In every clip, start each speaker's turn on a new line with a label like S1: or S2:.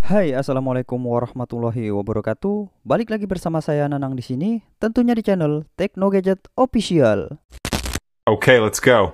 S1: Hai, assalamualaikum warahmatullahi wabarakatuh. Balik lagi bersama saya Nanang di sini, tentunya di channel Tekno Gadget Official.
S2: Okay, let's go.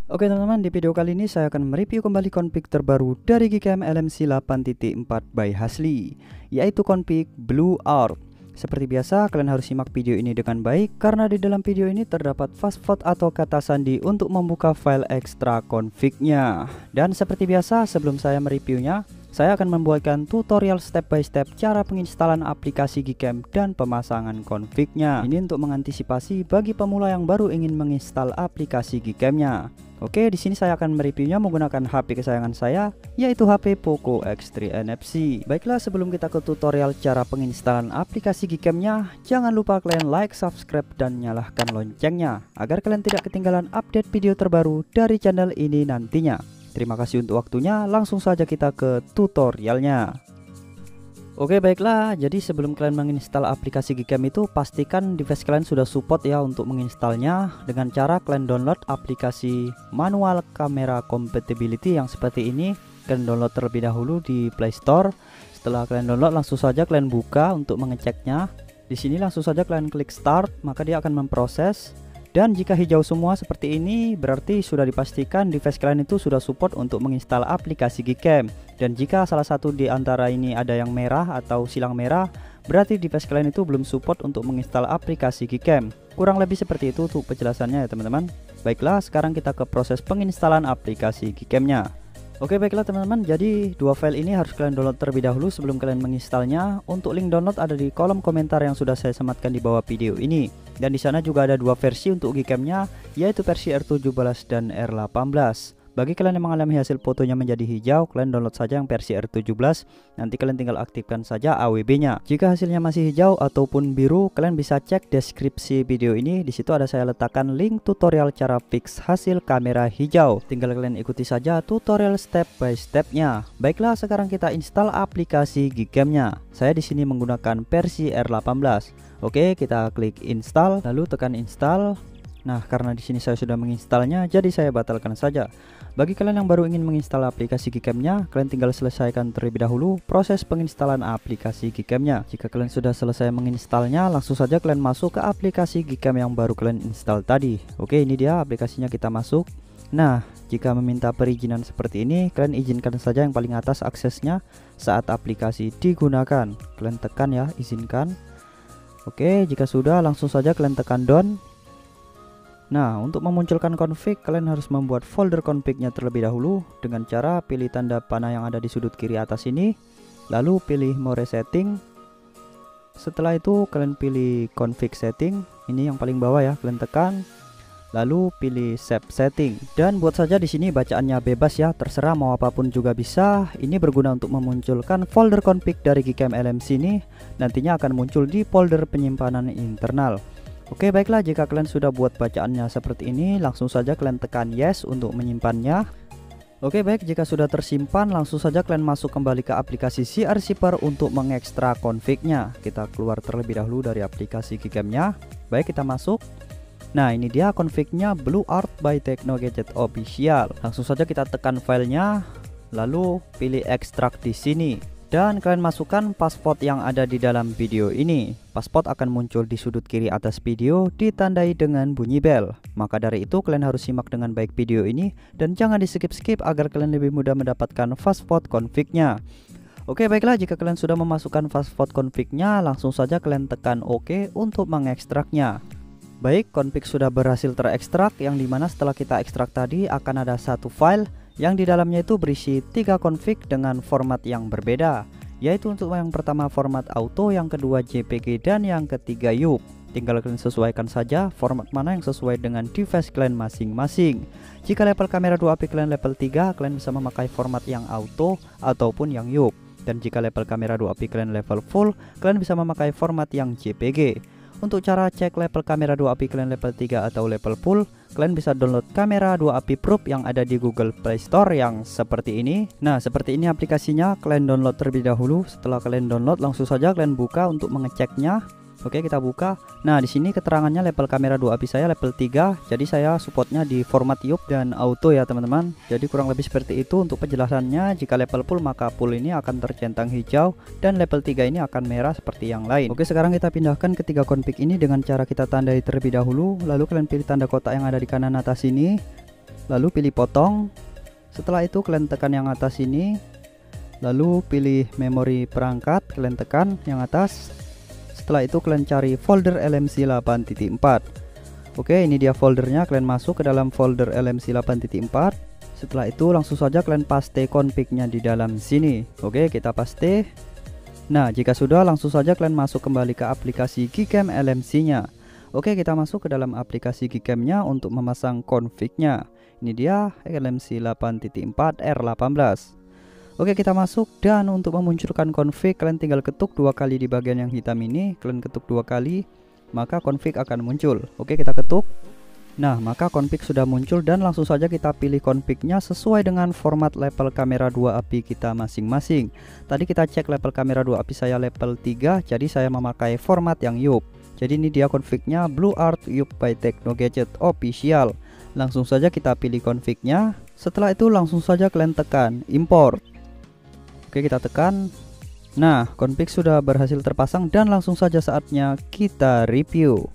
S1: Oke teman-teman, di video kali ini saya akan mereview kembali config terbaru dari Gcam LMC 8.4 by Hasli, yaitu config Blue Art. Seperti biasa, kalian harus simak video ini dengan baik karena di dalam video ini terdapat password atau kata sandi untuk membuka file ekstra config-nya. Dan seperti biasa, sebelum saya mereviewnya, saya akan membuatkan tutorial step by step cara penginstalan aplikasi Gcam dan pemasangan config-nya. Ini untuk mengantisipasi bagi pemula yang baru ingin menginstal aplikasi Gcam-nya. Oke, di sini saya akan mereviewnya menggunakan HP kesayangan saya, yaitu HP Poco X3 NFC. Baiklah, sebelum kita ke tutorial cara penginstalan aplikasi Gcam-nya, jangan lupa kalian like, subscribe, dan nyalakan loncengnya agar kalian tidak ketinggalan update video terbaru dari channel ini nantinya. Terima kasih untuk waktunya, langsung saja kita ke tutorialnya. Oke baiklah, jadi sebelum kalian menginstal aplikasi Gcam itu, pastikan device kalian sudah support ya untuk menginstalnya dengan cara kalian download aplikasi manual camera compatibility yang seperti ini. Kalian download terlebih dahulu di Play Store. Setelah kalian download, langsung saja kalian buka untuk mengeceknya. Di sini langsung saja kalian klik start, maka dia akan memproses. Dan jika hijau semua seperti ini, berarti sudah dipastikan device kalian itu sudah support untuk menginstal aplikasi Gcam. Dan jika salah satu di antara ini ada yang merah atau silang merah, berarti device kalian itu belum support untuk menginstal aplikasi Gcam. Kurang lebih seperti itu untuk penjelasannya ya teman-teman. Baiklah, sekarang kita ke proses penginstalan aplikasi Gcam-nya. Oke baiklah teman-teman, jadi dua file ini harus kalian download terlebih dahulu sebelum kalian menginstalnya. Untuk link download ada di kolom komentar yang sudah saya sematkan di bawah video ini. Dan di sana juga ada dua versi untuk Gcam-nya, yaitu versi R17 dan R18. Bagi kalian yang mengalami hasil fotonya menjadi hijau, kalian download saja yang versi R17. Nanti kalian tinggal aktifkan saja AWB-nya. Jika hasilnya masih hijau ataupun biru, kalian bisa cek deskripsi video ini. Di situ ada saya letakkan link tutorial cara fix hasil kamera hijau. Tinggal kalian ikuti saja tutorial step by step-nya. Baiklah, sekarang kita install aplikasi Gcam-nya. Saya di sini menggunakan versi R18. Oke, kita klik install, lalu tekan install. Nah, karena di sini saya sudah menginstalnya, jadi saya batalkan saja. Bagi kalian yang baru ingin menginstal aplikasi Gcam-nya, kalian tinggal selesaikan terlebih dahulu proses penginstalan aplikasi Gcam-nya. Jika kalian sudah selesai menginstalnya, langsung saja kalian masuk ke aplikasi Gcam yang baru kalian install tadi. Oke, ini dia aplikasinya, kita masuk. Nah, jika meminta perizinan seperti ini, kalian izinkan saja yang paling atas aksesnya saat aplikasi digunakan. Kalian tekan ya, izinkan. Oke, jika sudah, langsung saja kalian tekan done. Nah, untuk memunculkan config, kalian harus membuat folder config-nya terlebih dahulu dengan cara pilih tanda panah yang ada di sudut kiri atas ini, lalu pilih more setting. Setelah itu kalian pilih config setting, ini yang paling bawah ya, kalian tekan, lalu pilih save setting. Dan buat saja di sini bacaannya bebas ya, terserah mau apapun juga bisa. Ini berguna untuk memunculkan folder config dari Gcam LMC ini, nantinya akan muncul di folder penyimpanan internal. Oke baiklah, jika kalian sudah buat bacaannya seperti ini, langsung saja kalian tekan yes untuk menyimpannya. Oke baik, jika sudah tersimpan, langsung saja kalian masuk kembali ke aplikasi CR Zipper untuk mengekstrak config-nya. Kita keluar terlebih dahulu dari aplikasi Gcam-nya. Baik, kita masuk. Nah, ini dia config-nya Blue Art by Tekno Gadget Official. Langsung saja kita tekan filenya, lalu pilih ekstrak di sini. Dan kalian masukkan password yang ada di dalam video ini. Password akan muncul di sudut kiri atas video ditandai dengan bunyi bel. Maka dari itu kalian harus simak dengan baik video ini dan jangan di skip-skip agar kalian lebih mudah mendapatkan password config-nya. Oke baiklah, jika kalian sudah memasukkan password config-nya, langsung saja kalian tekan OK untuk mengekstraknya. Baik, config sudah berhasil terekstrak, yang dimana setelah kita ekstrak tadi akan ada satu file yang di dalamnya itu berisi 3 config dengan format yang berbeda, yaitu untuk yang pertama format auto, yang kedua JPG, dan yang ketiga YUP. Tinggal kalian sesuaikan saja format mana yang sesuai dengan device kalian masing-masing. Jika level kamera 2API kalian level 3, kalian bisa memakai format yang auto ataupun yang YUP. Dan jika level kamera 2API kalian level full, kalian bisa memakai format yang JPG. Untuk cara cek level kamera 2API kalian level 3 atau level full, kalian bisa download kamera 2API Pro yang ada di Google Play Store yang seperti ini. Nah, seperti ini aplikasinya, kalian download terlebih dahulu. Setelah kalian download, langsung saja kalian buka untuk mengeceknya. Oke, kita buka. Nah, di sini keterangannya level kamera 2 API saya level 3. Jadi saya supportnya di format YUP dan auto ya teman-teman. Jadi kurang lebih seperti itu untuk penjelasannya. Jika level full maka full ini akan tercentang hijau dan level 3 ini akan merah seperti yang lain. Oke, sekarang kita pindahkan ketiga config ini dengan cara kita tandai terlebih dahulu. Lalu kalian pilih tanda kotak yang ada di kanan atas ini. Lalu pilih potong. Setelah itu kalian tekan yang atas ini. Lalu pilih memori perangkat, kalian tekan yang atas. Setelah itu kalian cari folder LMC 8.4. Oke, ini dia foldernya. Kalian masuk ke dalam folder LMC 8.4. Setelah itu langsung saja kalian paste config-nya di dalam sini. Oke, kita paste. Nah, jika sudah langsung saja kalian masuk kembali ke aplikasi Gcam LMC-nya. Oke, kita masuk ke dalam aplikasi Gcam-nya untuk memasang config-nya. Ini dia LMC 8.4 R18. Oke, kita masuk dan untuk memunculkan config kalian tinggal ketuk 2 kali di bagian yang hitam ini. Kalian ketuk 2 kali maka config akan muncul. Oke, kita ketuk. Nah, maka config sudah muncul dan langsung saja kita pilih config-nya sesuai dengan format level kamera 2 API kita masing-masing. Tadi kita cek level kamera 2 API saya level 3, jadi saya memakai format yang YUP. Jadi ini dia config-nya BlueArt YUP by Tekno Gadget Official. Langsung saja kita pilih config-nya. Setelah itu langsung saja kalian tekan import. Oke, kita tekan. Nah, config sudah berhasil terpasang dan langsung saja saatnya kita review.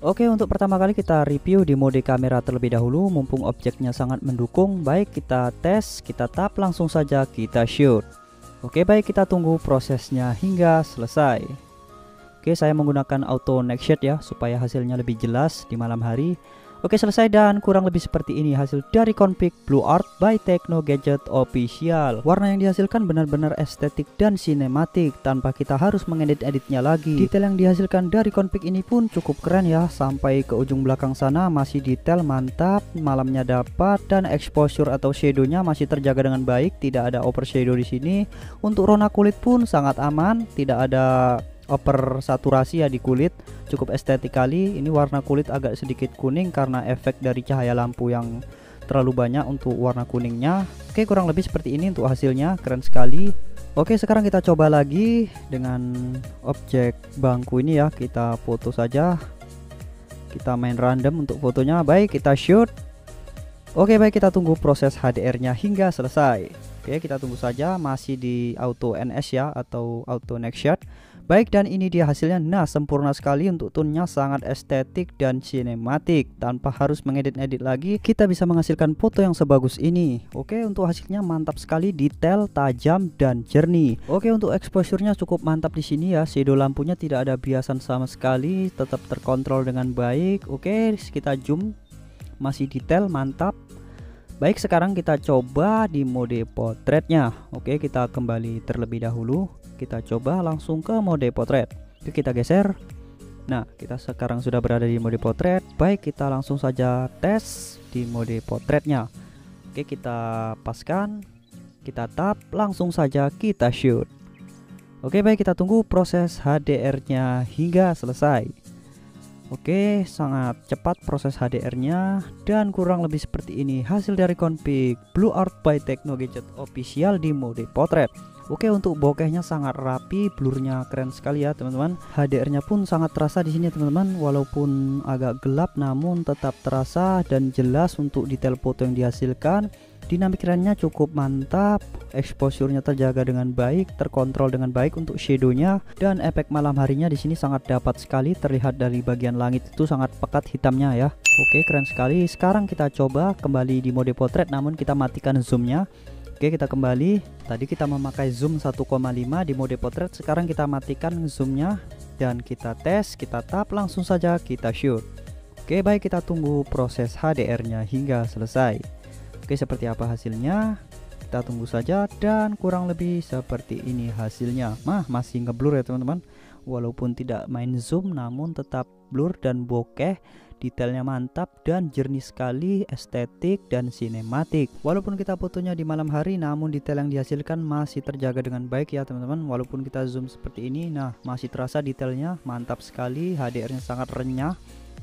S1: Oke, untuk pertama kali kita review di mode kamera terlebih dahulu. Mumpung objeknya sangat mendukung, baik kita tes, kita tap, langsung saja kita shoot. Oke, baik kita tunggu prosesnya hingga selesai. Oke, saya menggunakan auto next shot ya, supaya hasilnya lebih jelas di malam hari. Oke, selesai dan kurang lebih seperti ini hasil dari config BlueArt by Tekno Gadget Official. Warna yang dihasilkan benar-benar estetik dan sinematik tanpa kita harus mengedit-editnya lagi. Detail yang dihasilkan dari config ini pun cukup keren ya, sampai ke ujung belakang sana masih detail mantap, malamnya dapat dan exposure atau shadownya masih terjaga dengan baik, tidak ada overshadow di sini. Untuk rona kulit pun sangat aman, tidak ada over saturasi ya di kulit, cukup estetik kali. Ini warna kulit agak sedikit kuning karena efek dari cahaya lampu yang terlalu banyak untuk warna kuningnya. Oke, kurang lebih seperti ini untuk hasilnya, keren sekali. Oke, sekarang kita coba lagi dengan objek bangku ini ya, kita foto saja. Kita main random untuk fotonya. Baik, kita shoot. Oke, baik kita tunggu proses HDR nya hingga selesai. Oke, kita tunggu saja, masih di auto NS ya, atau auto next shot. Baik, dan ini dia hasilnya. Nah, sempurna sekali, untuk tone-nya sangat estetik dan sinematik. Tanpa harus mengedit-edit lagi, kita bisa menghasilkan foto yang sebagus ini. Oke, untuk hasilnya mantap sekali, detail, tajam, dan jernih. Oke, untuk exposure-nya cukup mantap di sini ya. Shadow lampunya tidak ada biasan sama sekali, tetap terkontrol dengan baik. Oke, kita zoom, masih detail, mantap. Baik, sekarang kita coba di mode potretnya. Oke, kita kembali terlebih dahulu. Kita coba langsung ke mode potret. Oke, kita geser. Nah, kita sekarang sudah berada di mode potret. Baik, kita langsung saja tes di mode potretnya. Oke, kita paskan, kita tap, langsung saja kita shoot. Oke, baik kita tunggu proses HDR-nya hingga selesai. Oke, sangat cepat proses HDR-nya dan kurang lebih seperti ini hasil dari config BlueArt by Tekno Gadget Official di mode potret. Oke, untuk bokehnya sangat rapi, blurnya keren sekali ya teman-teman. HDR-nya pun sangat terasa di sini teman-teman, walaupun agak gelap namun tetap terasa dan jelas untuk detail foto yang dihasilkan. Dinamik range-nya cukup mantap, exposure-nya terjaga dengan baik, terkontrol dengan baik untuk shadow-nya, dan efek malam harinya di sini sangat dapat sekali, terlihat dari bagian langit itu sangat pekat hitamnya ya. Oke, keren sekali. Sekarang kita coba kembali di mode potret namun kita matikan zoom-nya. Oke, kita kembali. Tadi kita memakai zoom 1,5 di mode potret, sekarang kita matikan zoom-nya dan kita tes, kita tap, langsung saja kita shoot. Oke, baik kita tunggu proses HDR-nya hingga selesai. Oke, seperti apa hasilnya? Kita tunggu saja dan kurang lebih seperti ini hasilnya. Masih ngeblur ya teman-teman. Walaupun tidak main zoom namun tetap blur dan bokeh. Detailnya mantap dan jernih sekali, estetik dan sinematik. Walaupun kita fotonya di malam hari namun detail yang dihasilkan masih terjaga dengan baik ya teman-teman. Walaupun kita zoom seperti ini, nah masih terasa detailnya mantap sekali, HDR-nya sangat renyah.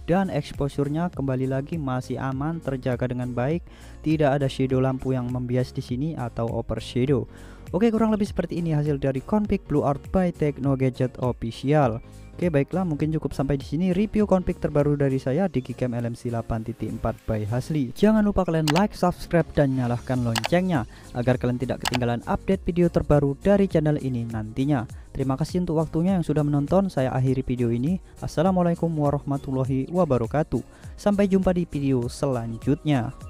S1: Dan exposure-nya kembali lagi masih aman, terjaga dengan baik, tidak ada shadow lampu yang membias di sini atau overshadow. Oke, kurang lebih seperti ini hasil dari config BlueArt by Tekno Gadget Official. Oke, baiklah, mungkin cukup sampai di sini review config terbaru dari saya di Digicam LMC 8.4 by Hasli. Jangan lupa kalian like, subscribe, dan nyalakan loncengnya agar kalian tidak ketinggalan update video terbaru dari channel ini nantinya. Terima kasih untuk waktunya yang sudah menonton. Saya akhiri video ini. Assalamualaikum warahmatullahi wabarakatuh. Sampai jumpa di video selanjutnya.